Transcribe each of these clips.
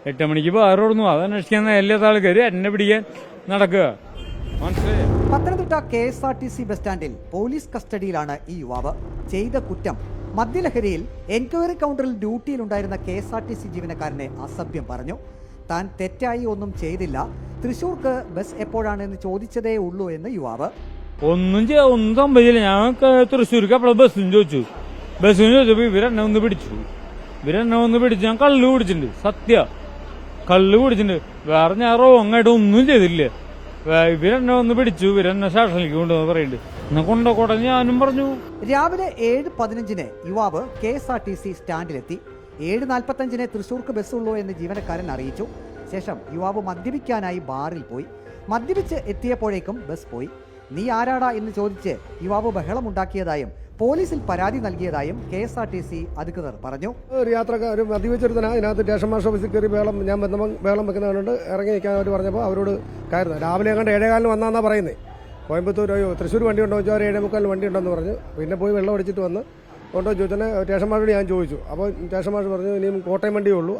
8 മണിക്ക് വേറോടുന്നു. അത് അന്വേഷിക്കാൻ എല്ലാ ആൾക്കാർ എന്നെ പിടിക്കാൻ നടക്കുക. മനസ്സിലായോ? പത്തനംതിട്ട KSRTC ബസ് സ്റ്റാൻഡിൽ പോലീസ് കസ്റ്റഡിയിലാണ് ഈ യുവാവ്. ചെയ്ത കുറ്റം മദ്യലഹരിയിൽ എൻക്വയറി കൗണ്ടറിൽ ഡ്യൂട്ടിയിലുണ്ടായിരുന്ന KSRTC ജീവനക്കാരനെ അസഭ്യം പറഞ്ഞു. താൻ തെറ്റായി ഒന്നും ചെയ്തില്ല, തൃശൂർക്ക് ബസ് എപ്പോഴാണെന്ന് ചോദിച്ചതേ ഉള്ളൂ എന്ന് യുവാവ്. ഒന്നും സംഭവിച്ചില്ല. ഞാൻ തൃശ്ശൂർക്ക് അപ്പോൾ ബസ്സിന് ചോദിച്ചപ്പോ ഇവരെന്നെ ഒന്ന് പിടിച്ചു. ഞാൻ കള്ളു കുടിച്ചിട്ടുണ്ട്. സത്യ കള്ളു കുടിച്ചിട്ടുണ്ട്. വേറെ ഞാൻ റോങ്ങായിട്ട് ഒന്നും ചെയ്തില്ല. ഇവരെന്നെ ഒന്ന് പിടിച്ചു. ഇവരെന്നെ സ്റ്റേഷനിലേക്ക് കൊണ്ടുവന്ന് പറയുന്നുണ്ട്. എന്നാ കൊണ്ടോട്ടെ ഞാനും പറഞ്ഞു. രാവിലെ 7:15 യുവാവ് KSRTC സ്റ്റാൻഡിലെത്തി. 7:45 തൃശൂർക്ക് ബസ്സുള്ളൂ എന്ന് ജീവനക്കാരൻ അറിയിച്ചു. ശേഷം യുവാവ് മദ്യപിക്കാനായി ബാറിൽ പോയി. മദ്യപിച്ച് എത്തിയപ്പോഴേക്കും ബസ് പോയി. നീ ആരാടാ എന്ന് ചോദിച്ച് യുവാവ് ബഹളമുണ്ടാക്കിയതായും പോലീസിൽ പരാതി നൽകിയതായും KSRTC അധികൃതർ പറഞ്ഞു. ഒരു യാത്രക്കാർ മദ്യപിച്ചെടുത്തനാ ഇതിനകത്ത് സ്റ്റേഷൻ മാസ്റ്റർ ഓഫീസിൽ കയറി ഞാൻ ബഹളം വെക്കുന്നതുകൊണ്ട് ഇറങ്ങി നിൽക്കാൻ അവർ പറഞ്ഞപ്പോൾ അവരോട് കയറുന്നത്. രാവിലെ കണ്ട് 7:15 വന്നാന്നാ പറയുന്നത്. കോയമ്പത്തൂർ തൃശ്ശൂർ വണ്ടി ഉണ്ടോ ചോദിച്ചാൽ 7:45 വണ്ടി ഉണ്ടെന്ന് പറഞ്ഞു. പിന്നെ പോയി വെള്ളം അടിച്ചിട്ട് വന്ന് കൊണ്ടോ ചോദിച്ചാൽ സ്റ്റേഷൻ മാസ്റ്ററോട് ഞാൻ ചോദിച്ചു. അപ്പോൾ സ്റ്റേഷൻ മാസ്റ്റർ പറഞ്ഞു ഇനിയും കോട്ടയം വണ്ടിയേ ഉള്ളൂ,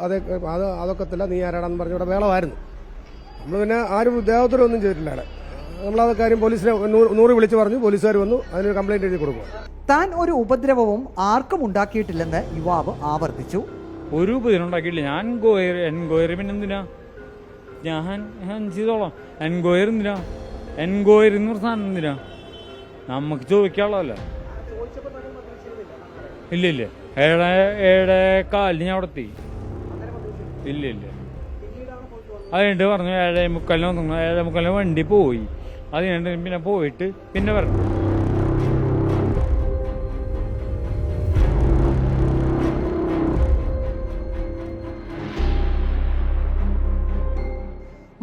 അതൊക്കത്തില്ല, നീ ആരാടാന്ന് പറഞ്ഞു ഇവിടെ വേളമായിരുന്നു. നമ്മൾ പിന്നെ ആരും ദേഹത്തോടൊന്നും ചെയ്തിട്ടില്ല. അവിടെ നമ്മളത് കാര്യം പോലീസിനെ 100 വിളിച്ച് പറഞ്ഞു. പോലീസുകാർ വന്നു അതിനൊരു കംപ്ലൈന്റ് എഴുതി കൊടുക്കും. താൻ ഒരു ഉപദ്രവവും ആർക്കും ഉണ്ടാക്കിയിട്ടില്ലെന്ന് യുവാവ് ആവർത്തിച്ചു. ഒരു ഉപദ്രവം ഉണ്ടാക്കിയിട്ടില്ല. ഞാൻ എൻക്വയറി പിന്നെ എന്തിനാ ഞാൻ ചെയ്തോളാം. എൻക്വയറി എന്തിനാ? എൻക്വയറി എന്ന് പറഞ്ഞ സാധനം എന്തിനാ? നമുക്ക് ചോദിക്കാനുള്ളതല്ല. ഇല്ല 7:15 ഞാൻ അവിടെ എത്തി. ഇല്ല അത് കഴിഞ്ഞിട്ട് പറഞ്ഞു 7:45 വന്നു. 7:45 വണ്ടി പോയി. അത് കഴിഞ്ഞിട്ട് പിന്നെ പോയിട്ട് പിന്നെ പറഞ്ഞു.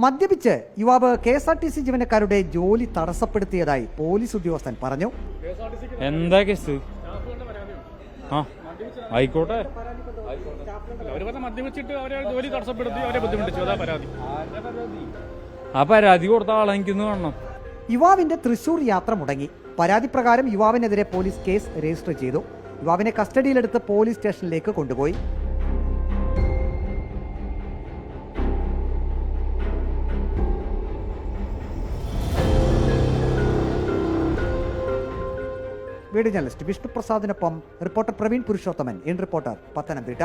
മദ്യപിച്ച് യുവാവ് KSRTC ജീവനക്കാരുടെ ജോലി തടസ്സപ്പെടുത്തിയതായി പോലീസ് ഉദ്യോഗസ്ഥൻ പറഞ്ഞു. എന്താ കേസ്? ആയിക്കോട്ടെ. ആ പരാതി കൊടുത്ത ആളെ എനിക്കൊന്ന് കാണണം. യുവാവിന്റെ തൃശൂർ യാത്ര മുടങ്ങി. പരാതി പ്രകാരം യുവാവിനെതിരെ പോലീസ് കേസ് രജിസ്റ്റർ ചെയ്തു. യുവാവിനെ കസ്റ്റഡിയിലെടുത്ത് പോലീസ് സ്റ്റേഷനിലേക്ക് കൊണ്ടുപോയി. വീഡിയോ ജേർണലിസ്റ്റ് വിഷ്ണു പ്രസാദിനൊപ്പം reporter Praveen Purushothaman, in reporter, Pathanamthitta.